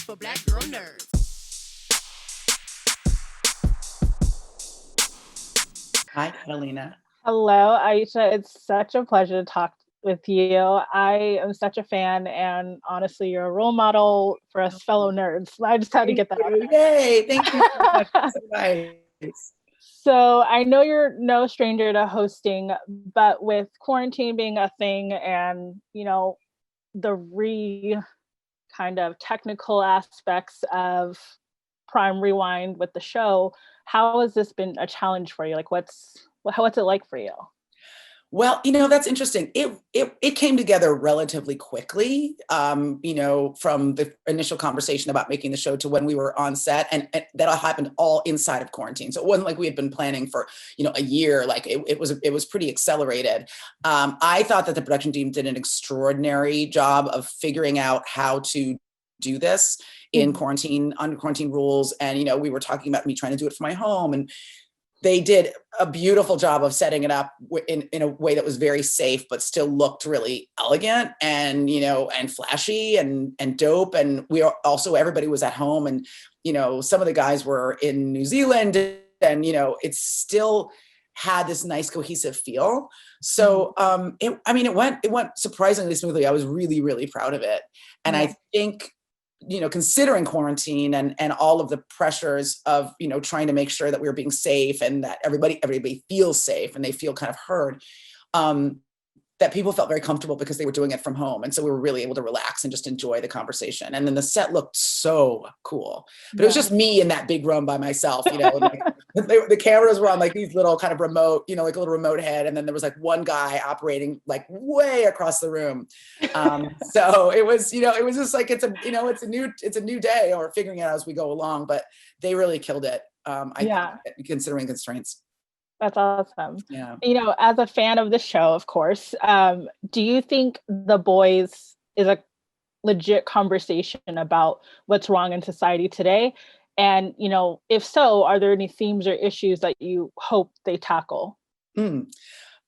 for Black girl nerds. Hi, Catalina. Hello, Aisha. It's such a pleasure to talk with you. I am such a fan, and honestly, you're a role model for us fellow nerds. I just had to get that out there. Yay! Thank you so much. That's so nice. So I know you're no stranger to hosting, but with quarantine being a thing, and the kind of technical aspects of Prime Rewind with the show, how has this been a challenge for you? Like, what's it like for you? Well, that's interesting. It came together relatively quickly, from the initial conversation about making the show to when we were on set, and that all happened all inside of quarantine. So it wasn't like we had been planning for, a year. Like it was pretty accelerated. I thought that the production team did an extraordinary job of figuring out how to do this in quarantine, under quarantine rules. And, we were talking about me trying to do it from my home, and they did a beautiful job of setting it up in a way that was very safe, but still looked really elegant and, and flashy and dope. And everybody was at home, and, some of the guys were in New Zealand, and, it still had this nice cohesive feel. So, it went surprisingly smoothly. I was really, really proud of it. And I think, considering quarantine and all of the pressures of, trying to make sure that we were being safe and that everybody feels safe and they feel kind of heard, that people felt very comfortable because they were doing it from home. And so we were really able to relax and just enjoy the conversation. And then the set looked so cool, but it was just me in that big room by myself, and the cameras were on like these little kind of remote, like a little remote head. And then there was like one guy operating like way across the room. So it was, it was just like, it's a new day, or figuring it out as we go along, but they really killed it. I think, considering constraints. That's awesome. Yeah. As a fan of the show, of course, do you think The Boys is a legit conversation about what's wrong in society today? And, if so, are there any themes or issues that you hope they tackle?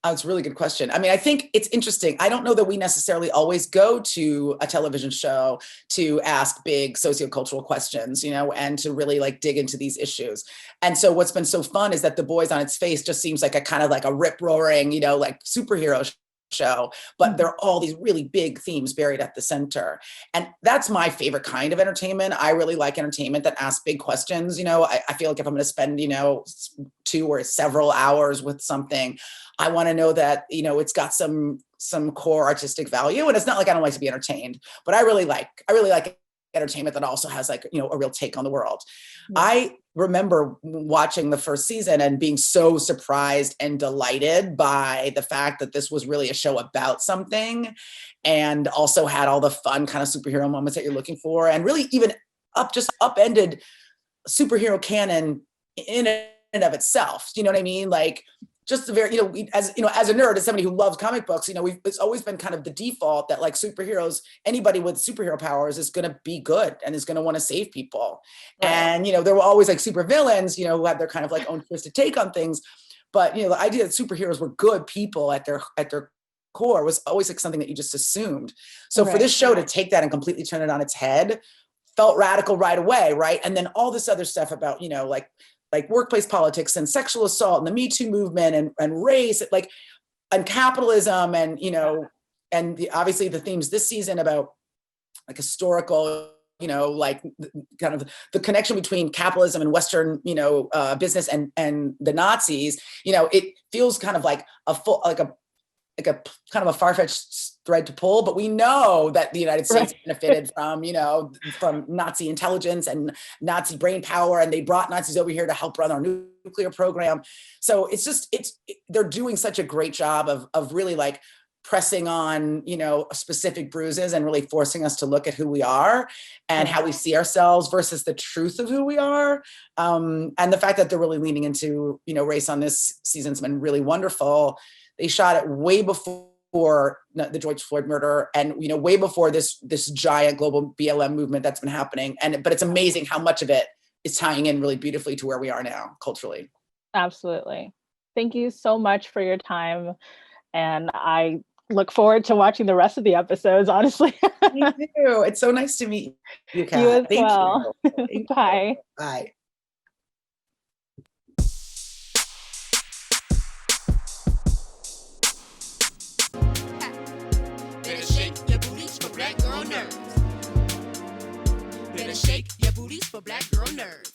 It's a really good question. I mean, I think it's interesting. I don't know that we necessarily always go to a television show to ask big sociocultural questions, and to really like dig into these issues. And so what's been so fun is that The Boys on its face just seems like a kind of like a rip roaring, like superhero show, but there are all these really big themes buried at the center. And that's my favorite kind of entertainment. I really like entertainment that asks big questions. I feel like if I'm going to spend, 2 or several hours with something, I want to know that, it's got some core artistic value. And it's not like I don't like to be entertained, but I really like entertainment that also has like, a real take on the world. I remember watching the first season and being so surprised and delighted by the fact that this was really a show about something, and also had all the fun kind of superhero moments that you're looking for, and really even upended superhero canon in and of itself. You know what I mean? Like, just the very, as a nerd, as somebody who loves comic books, it's always been kind of the default that like superheroes, anybody with superhero powers is going to be good and is going to want to save people. Right. And, there were always like super villains, who had their kind of like own twisted take on things. But, the idea that superheroes were good people at their core was always like something that you just assumed. So for this show to take that and completely turn it on its head felt radical right away. Right. And then all this other stuff about, like workplace politics and sexual assault and the Me Too movement and race, and capitalism, and, obviously the themes this season about like historical, like kind of the connection between capitalism and Western, business and the Nazis, it feels kind of like a kind of a far-fetched thread to pull, but we know that the United States benefited from, from Nazi intelligence and Nazi brain power, and they brought Nazis over here to help run our nuclear program. So they're doing such a great job of really like pressing on, specific bruises and really forcing us to look at who we are and how we see ourselves versus the truth of who we are. And the fact that they're really leaning into, race on this season's been really wonderful. They shot it way before the George Floyd murder, and way before this giant global BLM movement that's been happening. But it's amazing how much of it is tying in really beautifully to where we are now culturally. Absolutely. Thank you so much for your time, and I look forward to watching the rest of the episodes, honestly. Me too. It's so nice to meet you, Kat. You as Thank well. you. Thank Bye. you. Bye. Better shake your booties for black girl nerves. Better shake your booties for black girl nerves.